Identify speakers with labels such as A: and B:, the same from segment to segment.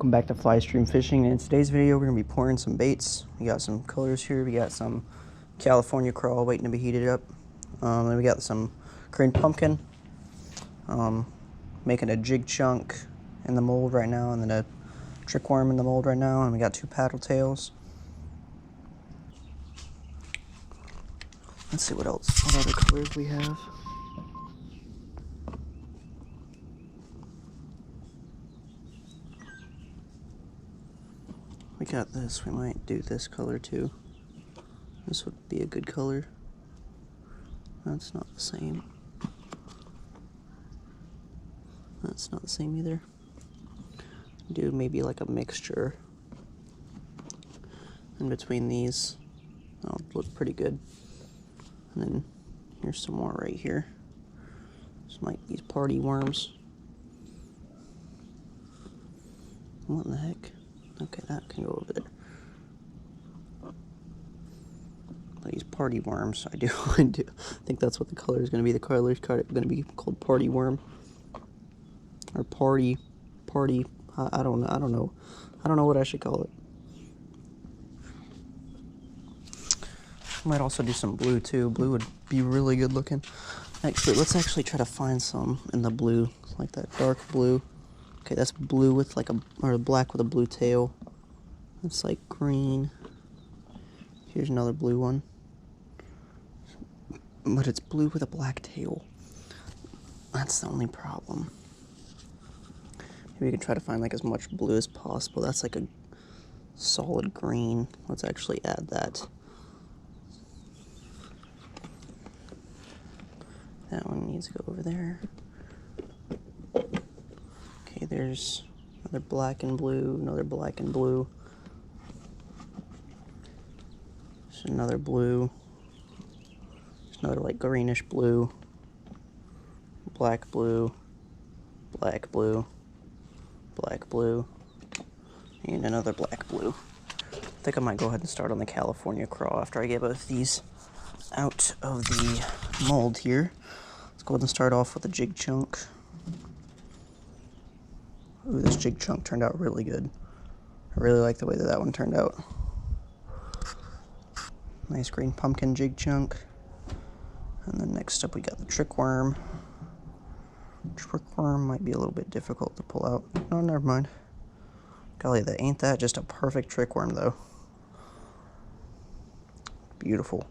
A: Welcome back to Fly Stream Fishing. In today's video, we're going to be pouring some baits. We got some colors here. We got some California crawl waiting to be heated up. Then we got some green pumpkin. Making a jig chunk in the mold right now, and then a trick worm in the mold right now. And we got two paddle tails. Let's see what else. What other colors we have. We got this. We might do this color too. This would be a good color. That's not the same. That's not the same either. Do maybe like a mixture in between these. That'll look pretty good. And then here's some more right here. Just like these party worms. What in the heck? Okay, that can go over there. These party worms, I think that's what the color is going to be. The color is going to be called party worm, or party. I don't know what I should call it. Might also do some blue too. Blue would be really good looking. Actually, let's actually try to find some in the blue, like that dark blue. Okay, that's blue with like or black with a blue tail. It's like green. Here's another blue one. But it's blue with a black tail. That's the only problem. Maybe we can try to find like as much blue as possible. That's like a solid green. Let's actually add that. That one needs to go over there. Okay, there's another black and blue, another black and blue. There's another blue. There's another like greenish blue. Black blue. Black blue. Black blue. And another black blue. I think I might go ahead and start on the California crawl after I get both these out of the mold here. Let's go ahead and start off with a jig chunk. Ooh, this jig chunk turned out really good. I really like the way that one turned out. Nice green pumpkin jig chunk. And then next up we got the trick worm. Trick worm might be a little bit difficult to pull out. Oh, never mind. Golly, ain't that just a perfect trick worm though. Beautiful.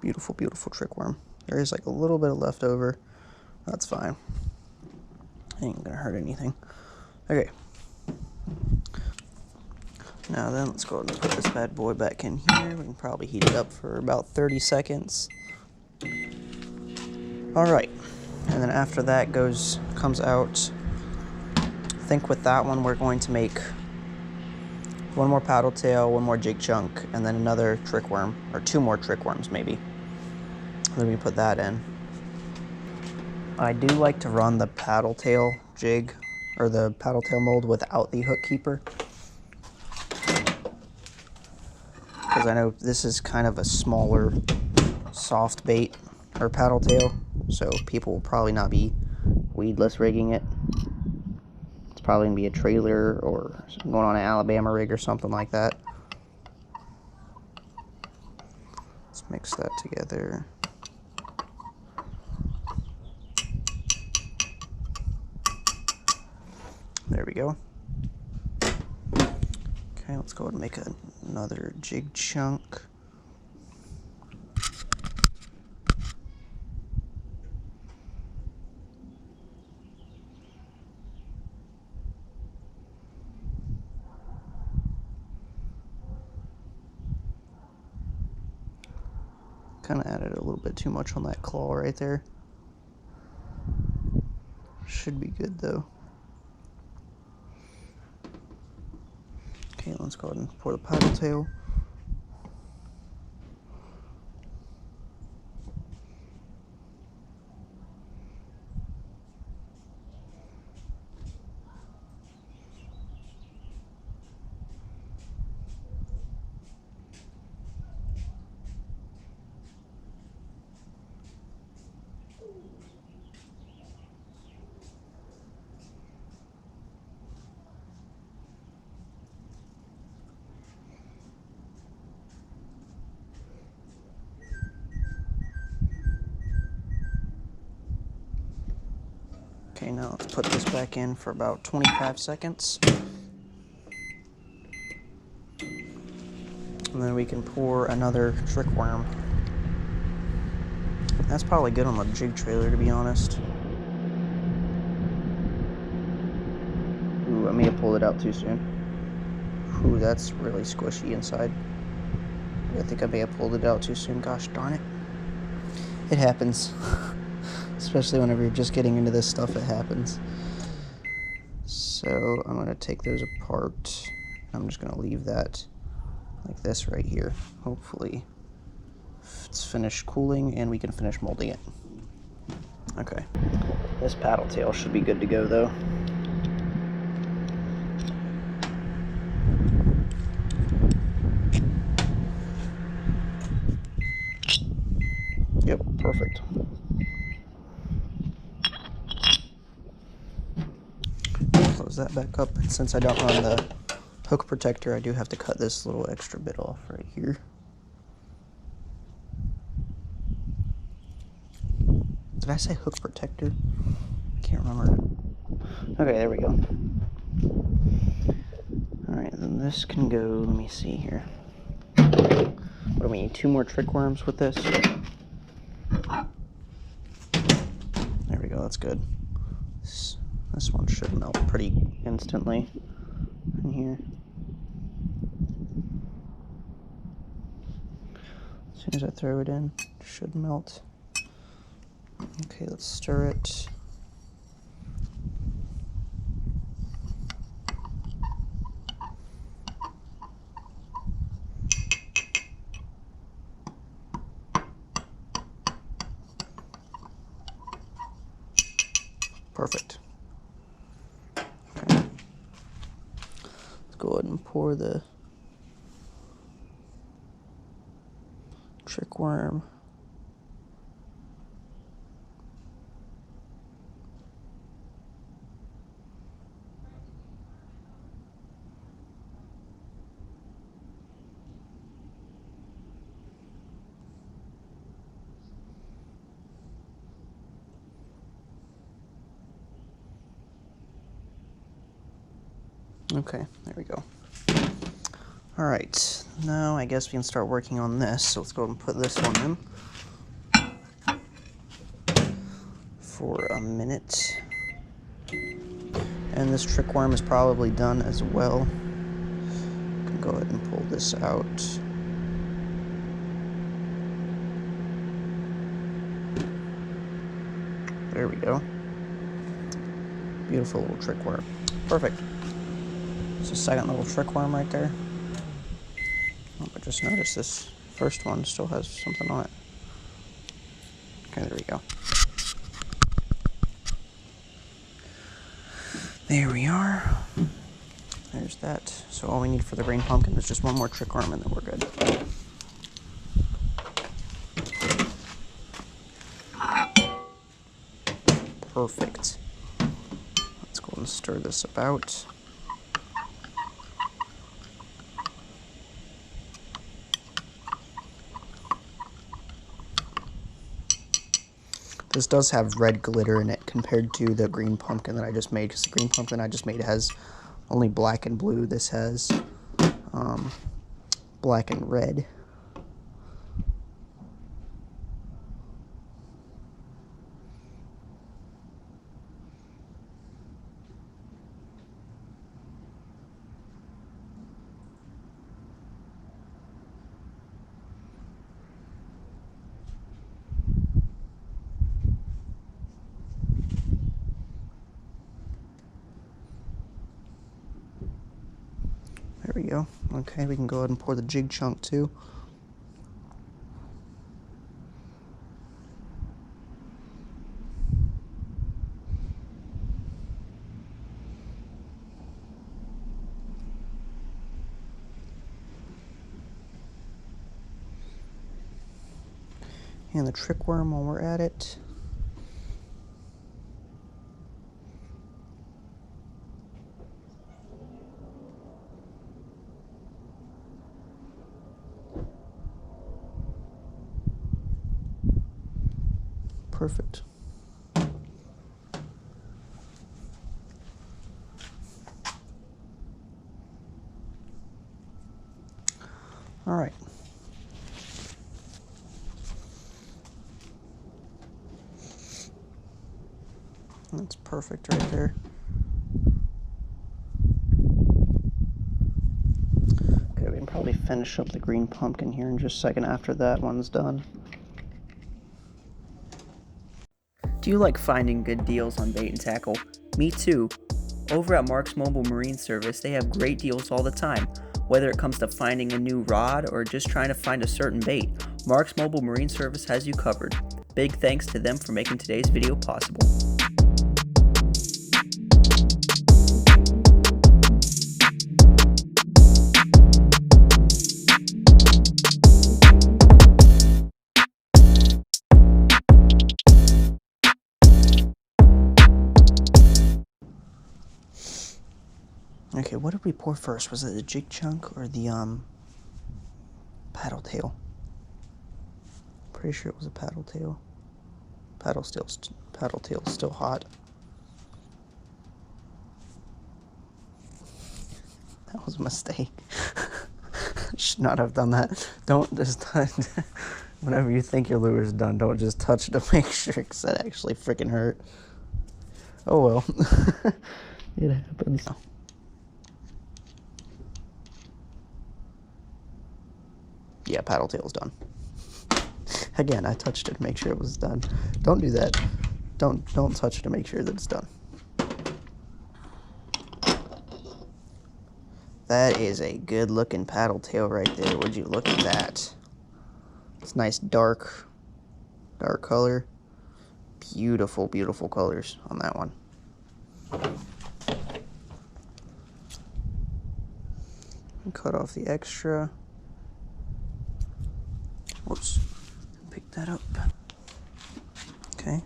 A: Beautiful, beautiful trick worm. There is like a little bit of leftover. That's fine. Ain't gonna hurt anything. Okay. Now then, let's go ahead and put this bad boy back in here. We can probably heat it up for about 30 seconds. Alright. And then after that comes out, I think with that one we're going to make one more paddle tail, one more jig chunk, and then another trick worm, or two more trick worms maybe. Let me put that in. I do like to run the paddle tail jig, or the paddle tail mold without the hook keeper. Because I know this is kind of a smaller, soft bait, or paddle tail, so people will probably not be weedless rigging it. It's probably going to be a trailer, or going on an Alabama rig or something like that. Let's mix that together. There we go. Okay, let's go ahead and make another jig chunk. Kind of added a little bit too much on that claw right there. Should be good though. Okay, let's go ahead and pour the paddle tail. Okay, now let's put this back in for about 25 seconds. And then we can pour another trick worm. That's probably good on the jig trailer, to be honest. Ooh, I may have pulled it out too soon. Ooh, that's really squishy inside. I think I may have pulled it out too soon. Gosh darn it. It happens. Especially whenever you're just getting into this stuff, it happens. So I'm going to take those apart. I'm just going to leave that like this right here. Hopefully it's finished cooling and we can finish molding it. Okay. This paddle tail should be good to go though. Yep, perfect. Close that back up. And since I don't run the hook protector, I do have to cut this little extra bit off right here. Did I say hook protector? I can't remember. Okay, there we go. Alright, then this can go, let me see here. What do we need? 2 more trick worms with this? There we go, that's good. This one should melt pretty instantly in here. As soon as I throw it in, it should melt. Okay, let's stir it. Perfect. Okay. Let's go ahead and pour the trick worm. Okay, there we go. All right, now I guess we can start working on this. So let's go ahead and put this one in for a minute. And this trick worm is probably done as well. I can go ahead and pull this out. There we go. Beautiful little trick worm. Perfect. It's a second little trick worm right there. Oh, I just noticed this first one still has something on it. Okay, there we go. There we are. There's that. So all we need for the green pumpkin is just one more trick worm and then we're good. Perfect. Let's go and stir this about. This does have red glitter in it compared to the green pumpkin that I just made, because the green pumpkin I just made has only black and blue. This has black and red. There we go. Okay, we can go ahead and pour the jig chunk too. And the trick worm while we're at it. Perfect. All right. That's perfect right there. Okay, we can probably finish up the green pumpkin here in just a second after that one's done. Do you like finding good deals on bait and tackle? Me too. Over at Marks Mobile Marine Service, they have great deals all the time. Whether it comes to finding a new rod or just trying to find a certain bait, Marks Mobile Marine Service has you covered. Big thanks to them for making today's video possible. Okay, what did we pour first? Was it the jig chunk or the paddle tail? Pretty sure it was a paddle tail. Paddle tail still hot. That was a mistake. Should not have done that. Don't just touch. Whenever you think your lure is done, don't just touch it to make sure, because that actually freaking hurt. Oh well. It happens. Yeah, paddle tail's done. Again, I touched it to make sure it was done. Don't do that. Don't touch it to make sure that it's done. That is a good looking paddle tail right there. Would you look at that? It's nice dark color. Beautiful, beautiful colors on that one. And cut off the extra. Whoops. Pick that up. Okay.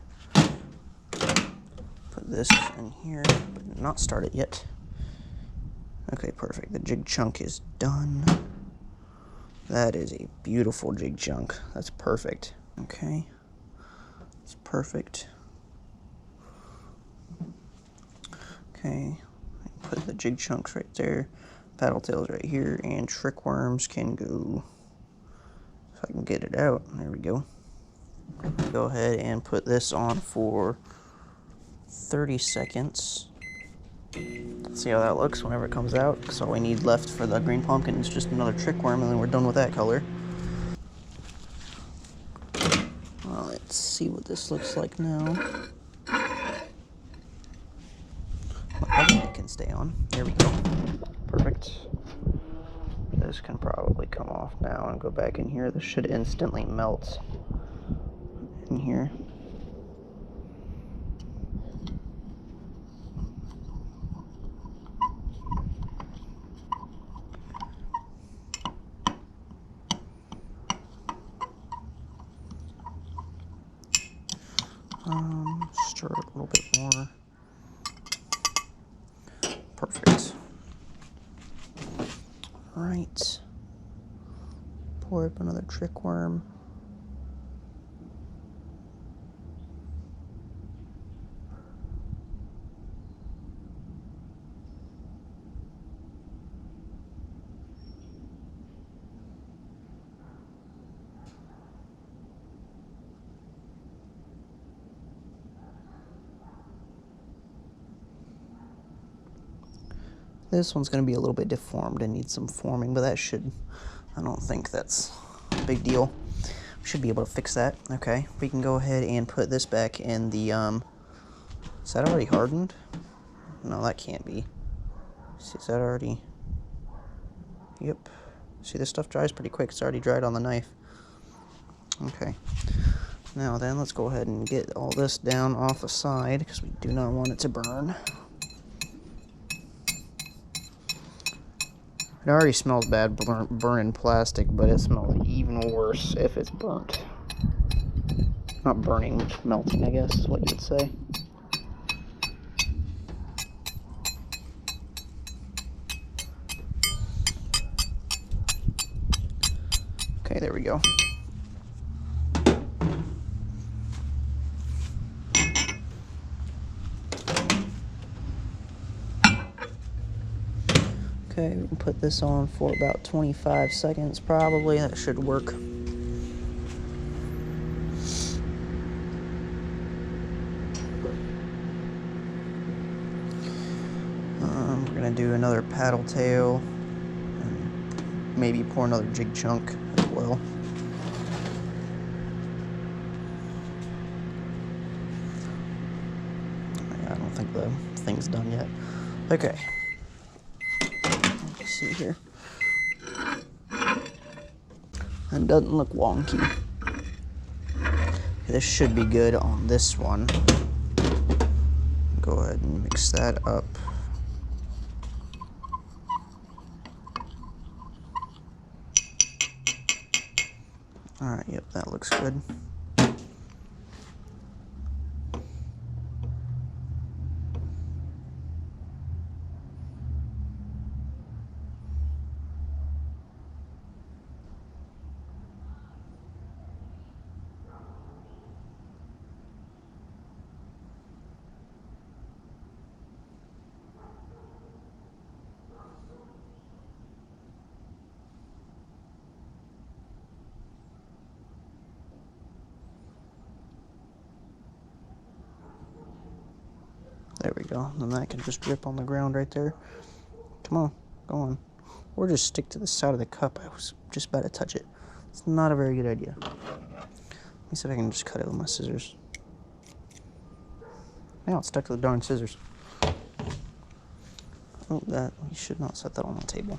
A: Put this in here, but not start it yet. Okay, perfect. The jig chunk is done. That is a beautiful jig chunk. That's perfect. Okay. It's perfect. Okay. Put the jig chunks right there. Paddle tails right here, and trick worms can go. If I can get it out. There we go. Go ahead and put this on for 30 seconds. See how that looks whenever it comes out. Because all we need left for the green pumpkin is just another trick worm, and then we're done with that color. Well, let's see what this looks like now. My oven mitt can stay on. There we go. Perfect. This can probably come off now and go back in here. This should instantly melt in here. Stir it a little bit more. Perfect. All right. Pour up another trick worm. This one's going to be a little bit deformed and needs some forming, but that should, I don't think that's a big deal. We should be able to fix that. Okay, we can go ahead and put this back in the, is that already hardened? No, that can't be. See, is that already, yep. See, this stuff dries pretty quick. It's already dried on the knife. Okay. Now then, let's go ahead and get all this down off the side, because we do not want it to burn. It already smells bad burning plastic, but it smells even worse if it's burnt. Not burning, melting, I guess is what you would say. Okay, there we go. Okay, we can put this on for about 25 seconds probably. That should work. We're gonna do another paddle tail and maybe pour another jig chunk as well. I don't think the thing's done yet. Okay. Let's see here. It doesn't look wonky. This should be good on this one. Go ahead and mix that up. Alright, yep, that looks good. There we go. Then that can just drip on the ground right there. Come on, go on. Or just stick to the side of the cup. I was just about to touch it. It's not a very good idea. Let me see if I can just cut it with my scissors. Now it's stuck to the darn scissors. Oh, that, you should not set that on the table.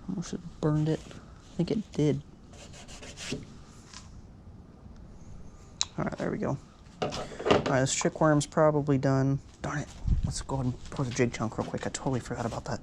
A: Almost have burned it. I think it did. Alright, there we go. Alright, this chick worm's probably done. Darn it. Let's go ahead and pour the jig chunk real quick. I totally forgot about that.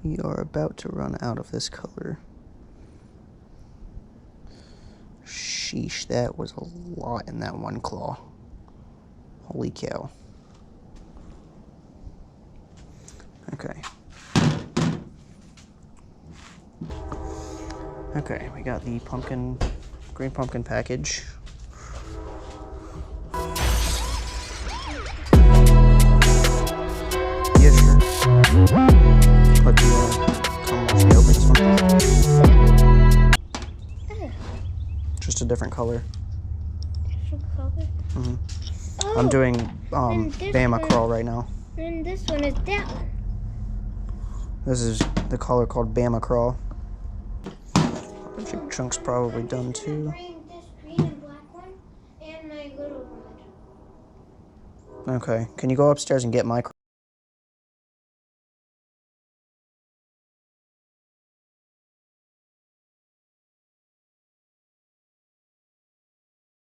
A: We are about to run out of this color. Sheesh, that was a lot in that one claw. Holy cow. Okay. Okay, we got the green pumpkin package. Yeah, sure. But do you want to come watch me open this one? Just a different color.
B: Different color?
A: Mm-hmm.
B: Oh,
A: I'm doing Bama Crawl right now.
B: And this one is that one.
A: This is the color called Bama Crawl. The jig chunk's probably done too.
B: This green and black one, and my little one.
A: Okay, can you go upstairs and get my